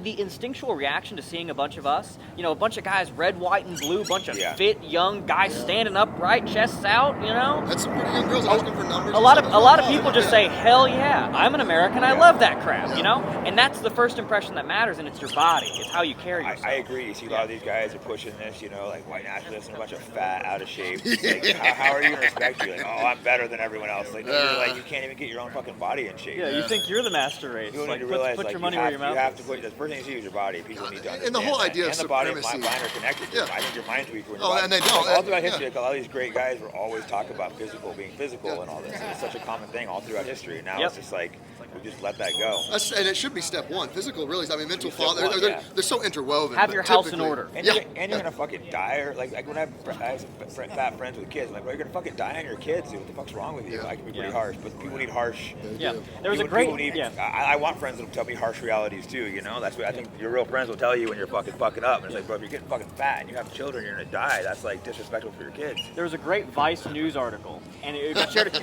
and the instinctual reaction to seeing a bunch of us, you know, a bunch of guys, red, white, and blue, bunch of fit, young guys standing upright, chests out, you know. That's some pretty young girls asking for numbers. A lot of people just say, hell yeah, I'm an American, I love that crap, you know? And that's the first impression that matters, and it's your body. It's how you carry yourself. I agree. You see a lot of these guys are pushing this, you know, like white nationalists and a bunch of fat, out of shape. Like, how are you going to respect you? Like, oh, I'm better than everyone else. Like, you can't even get your own fucking body in shape. Yeah, you think you're the master race. You like, need to realize, put like, your money where your mouth is. You have to put, the first thing you see is your body. People need to understand. And the whole idea of supremacy. And the body and mind are connected. Yeah. I think your mind's weaker when your Oh, body. and they don't. All throughout history, like, a lot of these great guys were always talking about physical being physical and all this. And it's such a common thing all throughout history. And now it's just like, we just let that go. And it should be step one. Physical, really. I mean, mental thought. They're so interwoven. Have your house in order. And you're going to fucking die. Or, like when I have fat friends with kids, I'm like, well, you're going to fucking die on your kids, dude. What the fuck's wrong with you? I can be pretty harsh, but people need harsh. Yeah. There was a great... I want friends that will tell me harsh realities too, you know? That's what I think your real friends will tell you when you're fucking up. And it's like, bro, if you're getting fucking fat and you have children, you're going to die. That's like disrespectful for your kids. There was a great Vice News article, and it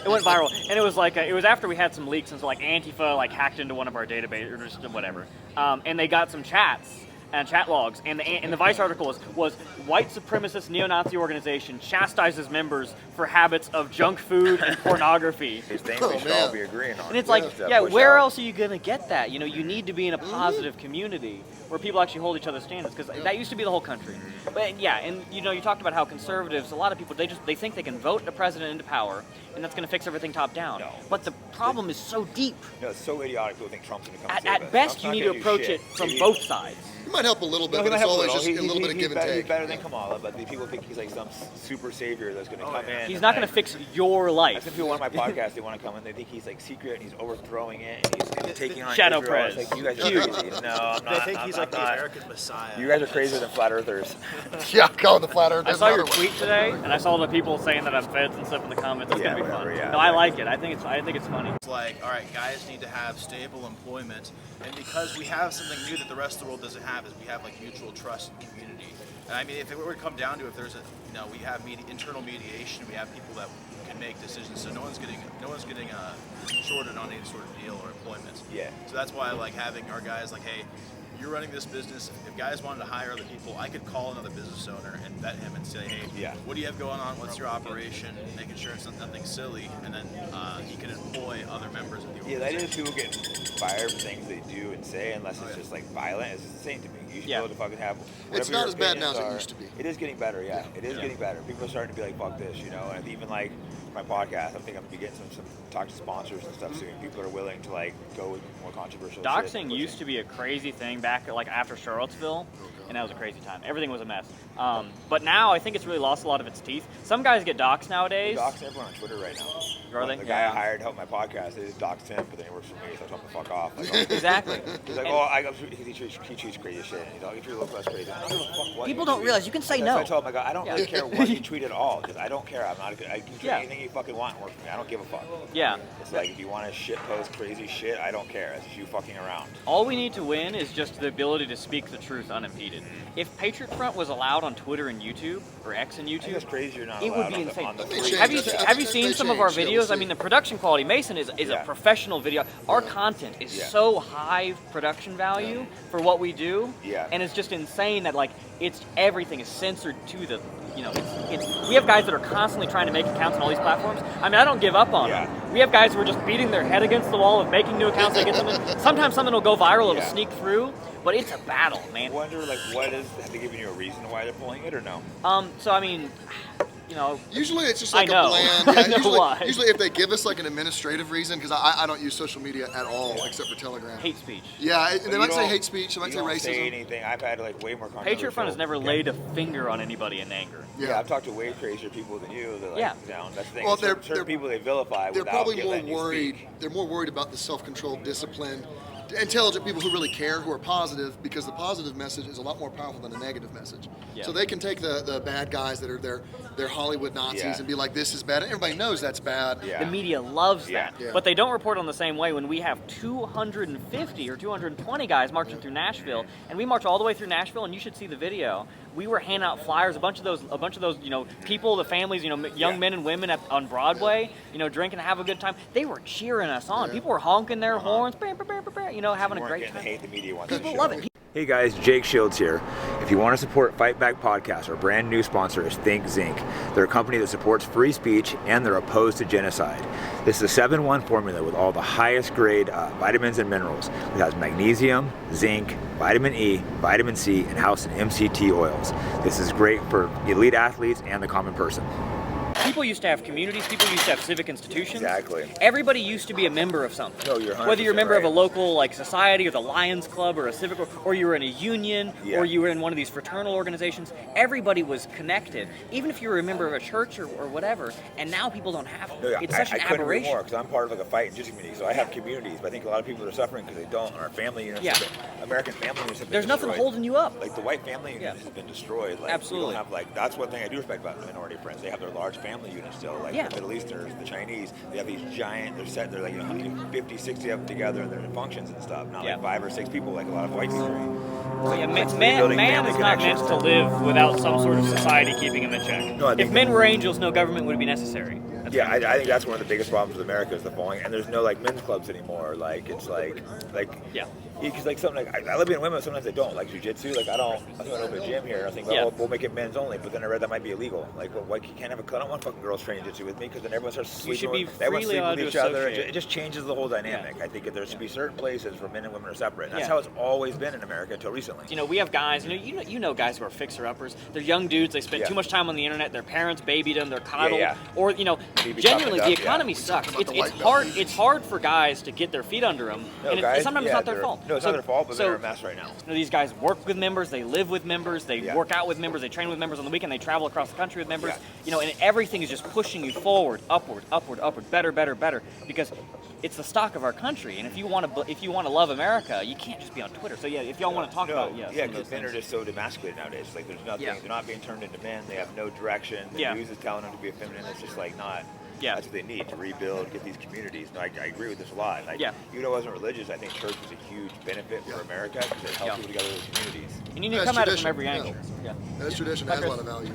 went viral. And it was like, it was after we had some leaks, and so like Antifa like hacked into one of our databases, or just whatever. And they got some chats and chat logs, and the Vice article was white supremacist neo-Nazi organization chastises members for habits of junk food and pornography. These things we should all be agreeing on. And it's like, where else are you gonna get that? You know, you need to be in a positive community where people actually hold each other's standards, because that used to be the whole country. But and you know, you talked about how conservatives, a lot of people, they think they can vote a president into power, and that's gonna fix everything top down. No. But the problem is so deep. No, it's so idiotic people think Trump's gonna come save us. At best, you need to approach it from both sides. He might help a little bit, but it's always just a little bit of give and take. He's better than Kamala, but people think he's like some super savior that's going to come in. He's not going to fix your life. I've seen people on my podcast, they want to come in, they think he's like secret and he's overthrowing it and he's taking on Shadow Israel. Prez. It's like, you guys are crazy. No, I'm not. They think he's like the American Messiah. You guys are crazier than flat earthers. Yeah, call the flat earthers. I saw your tweet today, and I saw the people saying that I'm feds and stuff in the comments. It's going to be fun. Yeah, no, I like it. I think it's funny. It's like, all right, guys need to have stable employment, and because we have something new that the rest of the world doesn't have, is we have like mutual trust and community. And I mean, if it were to come down to, if there's we have internal mediation, we have people that can make decisions, so no one's getting shorted on any sort of deal or employment. Yeah. So that's why I like having our guys like, hey, you're running this business. If guys wanted to hire other people, I could call another business owner and vet him and say, hey, what do you have going on? What's your operation? Making sure it's nothing silly, and then he can employ other members of the organization. Yeah, that is people get fired for things they do and say, unless it's just like violent. It's the same to me. You should be able to fucking have whatever It's not your as bad now as opinions it used to be. It is getting better, It is getting better. People are starting to be like, fuck this, you know? And even like my podcast, I think I'm going to be getting some talk to sponsors and stuff soon. People are willing to like go with more controversial Doxing used to be a crazy thing back like after Charlottesville, and that was a crazy time. Everything was a mess. But now I think it's really lost a lot of its teeth. Some guys get doxed nowadays. They dox everyone on Twitter right now. Are they? The guy I hired to help my podcast, they just doxed him, but then he works for me, so I told him to fuck off. Like, Exactly. He's like, he treats crazy as shit. He's like, if you look less crazy, I don't give a fuck what People you don't tweet. realize you can say That's no. why I told him, I don't really care what you tweet at all. Just, I don't care. I can tweet anything you fucking want and work for me. I don't give a fuck. Yeah. It's like, if you want to shit post crazy shit, I don't care. It's just you fucking around. All we need to win is just the ability to speak the truth unimpeded. If Patriot Front was allowed on Twitter and YouTube, or X and YouTube, That's crazy. You're not it would allowed be insane. on the Have you seen some of our videos? I mean, the production quality. Mason is a professional video. Our content is so high production value for what we do, and it's just insane that like everything is censored to the. You know, we have guys that are constantly trying to make accounts on all these platforms. I mean, I don't give up on them. We have guys who are just beating their head against the wall of making new accounts. They get something. Sometimes something will go viral. It'll sneak through. But it's a battle, man. I wonder, like, have they given you a reason why they're pulling it or no? So I mean, you know. Usually it's just like a bland. I know why. Usually if they give us like an administrative reason, because I don't use social media at all except for Telegram. Hate speech. Yeah, they might say hate speech. They might say racism. Say anything. I've had like way more controversial. Patriot Front has never laid a finger on anybody in anger. Yeah, I've talked to way crazier people than you. That like down. That's the thing. Well, certain people they vilify. They're without probably more worried. Speak. They're more worried about the self-controlled discipline. Intelligent people who really care, who are positive, because the positive message is a lot more powerful than the negative message. Yeah. So they can take the bad guys that are they're Hollywood Nazis and be like, this is bad. Everybody knows that's bad. Yeah. The media loves that. Yeah. But they don't report on the same way when we have 250 or 220 guys marching through Nashville, and we march all the way through Nashville, and you should see the video. We were handing out flyers, a bunch of those, you know, people, the families, you know, young men and women on Broadway, you know, drinking, have a good time. They were cheering us on. People were honking their horns, you know, having a great time. Hate the media People love it. Hey guys, Jake Shields here. If you want to support Fight Back Podcast, our brand new sponsor is Think Zinc. They're a company that supports free speech and they're opposed to genocide. This is a 7-1 formula with all the highest grade vitamins and minerals. It has magnesium, zinc, vitamin E, vitamin C, and housed in MCT oils. This is great for elite athletes and the common person. People used to have communities, people used to have civic institutions. Exactly. Everybody used to be a member of something. No, you're 100% whether you're a member right. of a local like society or the Lions Club or a civic, or you were in a union, or you were in one of these fraternal organizations, everybody was connected, even if you were a member of a church or whatever, and now people don't have it. No, yeah, it's such an I couldn't agree aberration. more, because I'm part of like a fight and jiu-jitsu community, so I have communities, but I think a lot of people are suffering because they don't, and our family units, American family units have been There's nothing destroyed. holding you up. Like the white family unit has been destroyed. Like, Absolutely. We don't have, like, that's one thing I do respect about minority friends. They have their large family units still. Like the Middle Easterners, the Chinese, they have these giant, they're like 50, 60 of them together and they're in functions and stuff. Not like 5 or 6 people like a lot of white people. Man is not meant to live without some sort of society keeping him in check. No, if men were angels, no government would be necessary. I think that's one of the biggest problems with America is the falling, and there's no like men's clubs anymore. Like it's like because like something like I live in women, sometimes they don't like jujitsu. Like I think I'll open a gym here, and I think we'll make it men's only. But then I read that might be illegal. Like well, you can't have I don't want fucking girls training jiu-jitsu with me because then everyone starts sleeping with each other. It just changes the whole dynamic. I think there should be certain places where men and women are separate. And that's how it's always been in America until recently. You know, we have guys. You know guys who are fixer-uppers. They're young dudes. They spend too much time on the internet. Their parents babied them. They're coddled. Or genuinely, the economy sucks. It's hard for guys to get their feet under them, and sometimes it's not their fault. No, it's not their fault, but they're a mess right now. These guys work with members, they live with members, they work out with members, they train with members on the weekend, they travel across the country with members. And everything is just pushing you forward, upward, better, because it's the stock of our country. And if you want to love America, you can't just be on Twitter. So if y'all want to talk about because men are just so demasculated nowadays. Like there's nothing. They're not being turned into men. They have no direction. The news is telling them to be feminine. It's just like not. That's what they need to rebuild, get these communities. No, I agree with this a lot. Like, even though I wasn't religious, I think church was a huge benefit for America because it helps people together as communities. And you need to come at it from every angle. That's tradition. Has a lot of value.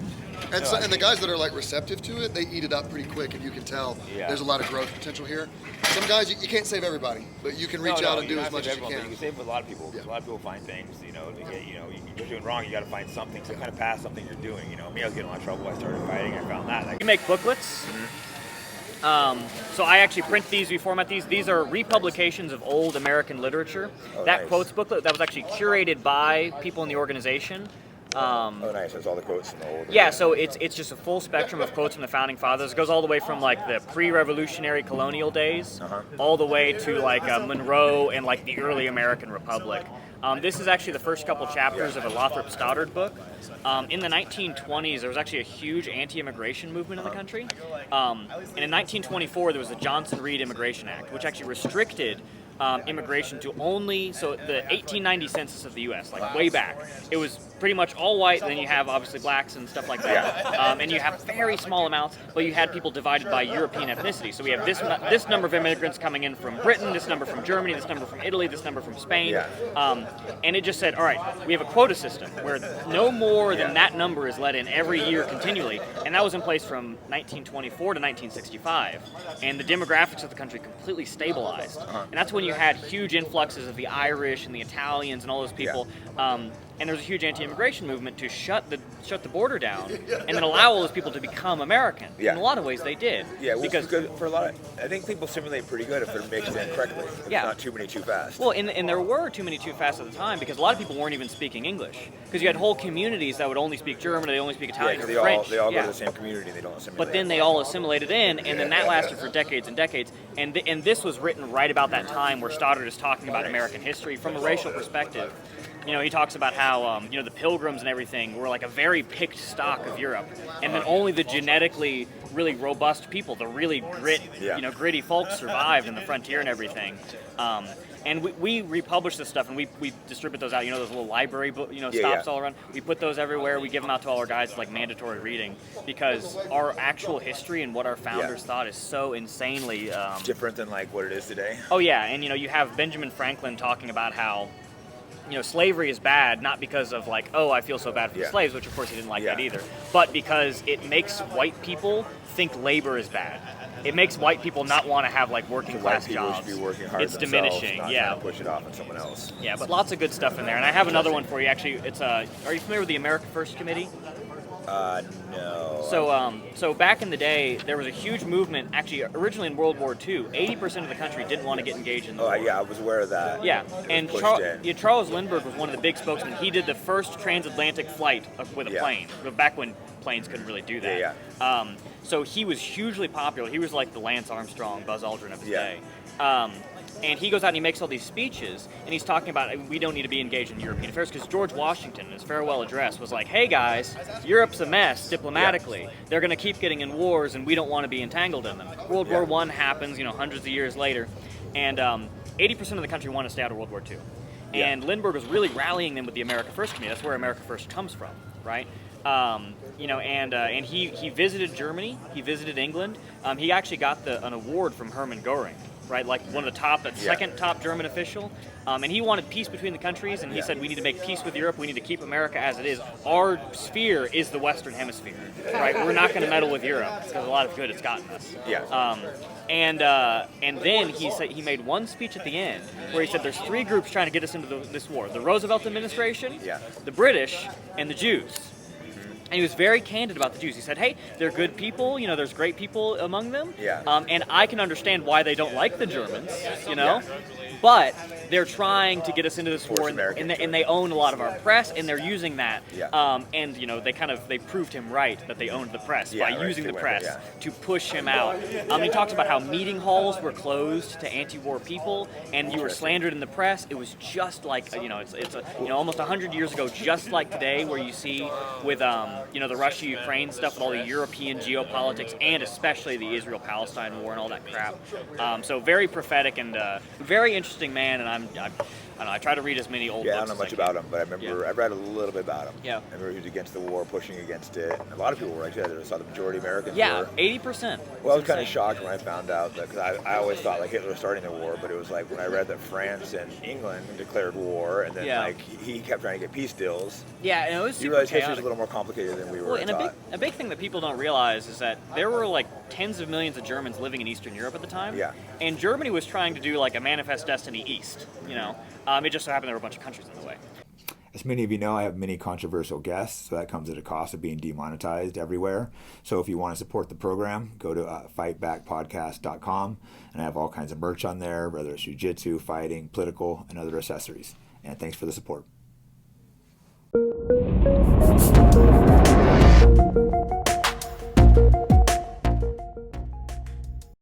And the guys that are like receptive to it, they eat it up pretty quick, and you can tell there's a lot of growth potential here. Some guys you can't save everybody, but you can reach out and do as much as you can. You can save a lot of people. Because a lot of people find things, you're doing wrong. You got to find something to kind of pass something you're doing. Me, I was getting in a lot of trouble. I started fighting. I found that. We make booklets. So I actually print these, we format these. These are republications of old American literature. That quotes booklet, that was actually curated by people in the organization. Nice. It's all the quotes from the old. Yeah, so it's just a full spectrum of quotes from the founding fathers. It goes all the way from like the pre-revolutionary colonial days, all the way to like Monroe and like the early American Republic. This is actually the first couple chapters of a Lothrop Stoddard book. In the 1920s, there was actually a huge anti-immigration movement in the country. And in 1924, there was the Johnson-Reed Immigration Act, which actually restricted immigration to only, so the 1890 census of the U.S., like way back, it was pretty much all white, and then you have obviously blacks and stuff like that. And you have very small amounts, but you had people divided by European ethnicity. So we have this number of immigrants coming in from Britain, this number from Germany, this number from Italy, this number from Spain. And it just said, all right, we have a quota system where no more than that number is let in every year continually. And that was in place from 1924 to 1965. And the demographics of the country completely stabilized. And that's when you had huge influxes of the Irish and the Italians and all those people. And there was a huge anti-immigration movement to shut the border down and then allow all those people to become American. In a lot of ways, they did. Because for a lot of, I think people simulate pretty good if they're mixed in correctly. Not too many too fast. Well, and there were too many too fast at the time because a lot of people weren't even speaking English. Because you had whole communities that would only speak German, they only speak Italian or French. They all go to the same community. They don't assimilate. But then they all assimilated in, and then that lasted for decades and decades. And this was written right about that time where Stoddard is talking about American history from a racial perspective. He talks about how, the Pilgrims and everything were like a very picked stock of Europe. And then only the genetically really robust people, the really gritty folks survived in the frontier and everything. And we republish this stuff and we distribute those out, those little library stops all around. We put those everywhere. We give them out to all our guys like mandatory reading because our actual history and what our founders thought is so insanely... different than like what it is today. Oh yeah, and you have Benjamin Franklin talking about how slavery is bad, not because of like, oh, I feel so bad for the slaves, which of course he didn't like that either, but because it makes white people think labor is bad. It makes white people not want to have like working class jobs. Should be working hard it's diminishing, not trying to push it off on someone else. Yeah, but lots of good stuff in there, and I have another one for you. Actually, it's are you familiar with the America First Committee? No. So back in the day, there was a huge movement. Actually, originally in World War II, 80% of the country didn't want to get engaged in the war. Yeah, I was aware of that. Yeah, and Charles Lindbergh was one of the big spokesmen. He did the first transatlantic flight with a plane, back when planes couldn't really do that. So he was hugely popular. He was like the Lance Armstrong, Buzz Aldrin of his day. And he goes out and he makes all these speeches, and he's talking about we don't need to be engaged in European affairs, because George Washington, in his farewell address, was like, hey guys, Europe's a mess diplomatically. They're going to keep getting in wars, and we don't want to be entangled in them. World War I happens, hundreds of years later, and 80% of the country want to stay out of World War II. And Lindbergh was really rallying them with the America First Committee. That's where America First comes from, right? And he visited Germany, he visited England. He actually got an award from Hermann Goering, right? Like one of the second top German official. And he wanted peace between the countries, and he said we need to make peace with Europe, we need to keep America as it is. Our sphere is the Western Hemisphere, right? We're not going to meddle with Europe, because a lot of good it's gotten us. And then he made one speech at the end where he said there's three groups trying to get us into this war: the Roosevelt administration, the British, and the Jews. And he was very candid about the Jews. He said, hey, they're good people, there's great people among them. And I can understand why they don't like the Germans, but they're trying to get us into this war, and they own a lot of our press, and they're using that. And they proved him right that they owned the press by using the press to push him out. He talks about how meeting halls were closed to anti-war people, and you were slandered in the press. It was just like it's almost 100 years ago, just like today, where you see with the Russia-Ukraine stuff, with all the European geopolitics, and especially the Israel-Palestine war and all that crap. So very prophetic and very interesting man, and I try to read as many old books. I don't know much about him, but I remember I read a little bit about him. I remember he was against the war, pushing against it. And a lot of people were actually. I saw the majority of Americans were. 80%. Well, I was kind of shocked when I found out that, because I always thought like Hitler was starting the war, but it was like when I read that France and England declared war, and then he kept trying to get peace deals. And it was super You realize chaotic. history's a little more complicated than we were and taught. a big thing that people don't realize is that there were like tens of millions of Germans living in Eastern Europe at the time. And Germany was trying to do like a manifest destiny east, It just so happened there were a bunch of countries in the way. As many of you know, I have many controversial guests, so that comes at a cost of being demonetized everywhere. So if you want to support the program, go to fightbackpodcast.com, and I have all kinds of merch on there, whether it's jiu-jitsu, fighting, political, and other accessories. And thanks for the support.